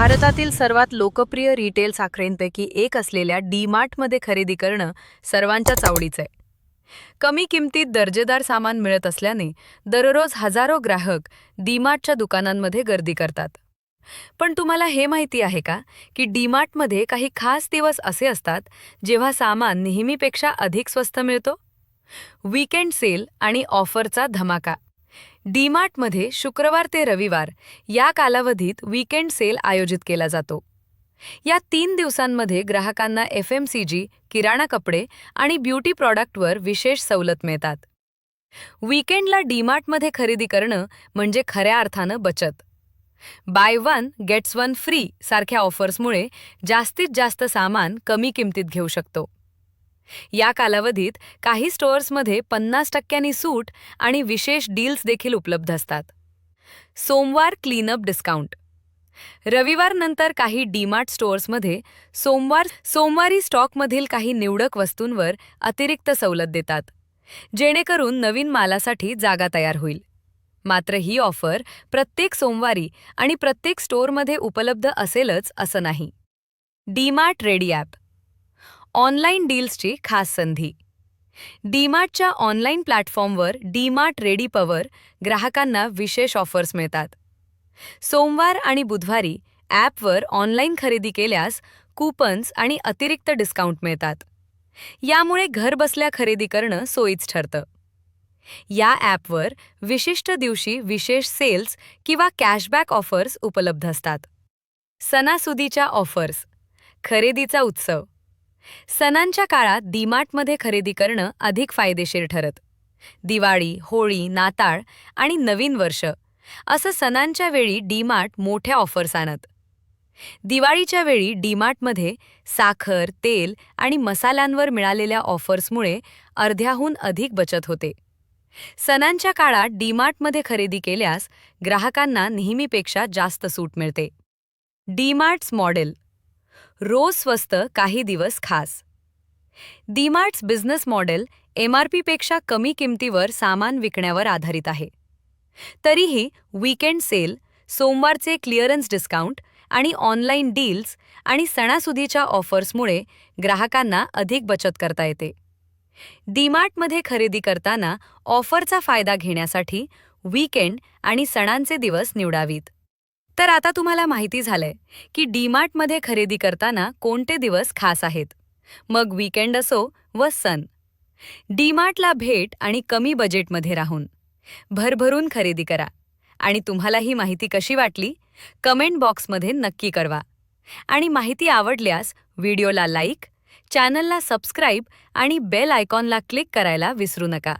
भारतातील सर्वात लोकप्रिय रिटेल साखळींपैकी एक असलेल्या डी-मार्टमध्ये खरेदी करणं सर्वांच्याच आवडीचं आहे. कमी किमतीत दर्जेदार सामान मिळत असल्याने दररोज हजारो ग्राहक डी-मार्टच्या दुकानांमध्ये गर्दी करतात. पण तुम्हाला हे माहिती आहे का की डी-मार्टमध्ये काही खास दिवस असे असतात जेव्हा सामान नेहमीपेक्षा अधिक स्वस्त मिळतो? वीकेंड सेल आणि ऑफरचा धमाका. डी-मार्टमध्ये शुक्रवार ते रविवार या कालावधीत वीकेंड सेल आयोजित केला जातो. या 3 दिवसांमध्ये ग्राहकांना एफएमसीजी, किराणा कपडे आणि ब्युटी प्रॉडक्टवर विशेष सवलत मिळतात. वीकेंडला डी-मार्टमध्ये खरेदी करणं म्हणजे खऱ्या अर्थानं बचत. Buy one gets one free सारख्या ऑफर्समुळे जास्तीत जास्त सामान कमी किमतीत घेऊ शकतो. या कालावधीत काही स्टोअर्समध्ये 50% सूट आणि विशेष डील्स देखील उपलब्ध असतात. सोमवार क्लीनअप डिस्काउंट. रविवारनंतर काही डी-मार्ट स्टोअर्समध्ये सोमवारी स्टॉकमधील काही निवडक वस्तूंवर अतिरिक्त सवलत देतात, जेणेकरून नवीन मालासाठी जागा तयार होईल. मात्र ही ऑफर प्रत्येक सोमवारी आणि प्रत्येक स्टोअरमध्ये उपलब्ध असेलच असं नाही. D-Mart ready app. ऑनलाईन डील्सची खास संधी. डी-मार्टच्या ऑनलाईन प्लॅटफॉर्मवर डी-मार्ट रेडी पवर ग्राहकांना विशेष ऑफर्स मिळतात. सोमवार आणि बुधवारी ॲपवर ऑनलाईन खरेदी केल्यास कूपन्स आणि अतिरिक्त डिस्काउंट मिळतात. यामुळे घरबसल्या खरेदी करणं सोयीचं ठरतं. या ॲपवर विशिष्ट दिवशी विशेष सेल्स किंवा कॅशबॅक ऑफर्स उपलब्ध असतात. सणासुदीच्या ऑफर्स. खरेदीचा उत्सव. सणांच्या काळात डी-मार्टमध्ये खरेदी करणं अधिक फायदेशीर ठरत. दिवाळी, होळी, नाताळ आणि नवीन वर्ष असं सणांच्या वेळी डी-मार्ट मोठ्या ऑफर्स आणत. दिवाळीच्या वेळी डी-मार्टमध्ये साखर, तेल आणि मसाल्यांवर मिळालेल्या ऑफर्समुळे अर्ध्याहून अधिक बचत होते. सणांच्या काळात डी-मार्टमध्ये खरेदी केल्यास ग्राहकांना नेहमीपेक्षा जास्त सूट मिळते. D-marts model. रोज स्वस्त, काही दिवस खास. डी-मार्ट्स बिझनेस मॉडेल एमआरपीपेक्षा कमी किमतीवर सामान विकण्यावर आधारित आहे. तरीही वीकेंड सेल, सोमवारचे क्लिअरन्स डिस्काउंट आणि ऑनलाईन डील्स आणि सणासुदीच्या ऑफर्समुळे ग्राहकांना अधिक बचत करता येते. डी-मार्टमध्ये खरेदी करताना ऑफरचा फायदा घेण्यासाठी वीकेंड आणि सणांचे दिवस निवडावीत. तर आता तुम्हाला माहिती झालंय की डी-मार्टमध्ये खरेदी करताना कोणते दिवस खास आहेत, मग वीकेंड असो व सण. डी-मार्टला भेट आणि कमी बजेटमध्ये राहून भरभरून खरेदी करा. आणि तुम्हाला ही माहिती कशी वाटली कमेंट बॉक्समध्ये नक्की कळवा. आणि माहिती आवडल्यास व्हिडिओला लाईक, चॅनलला सबस्क्राईब आणि बेल आयकॉनला क्लिक करायला विसरू नका.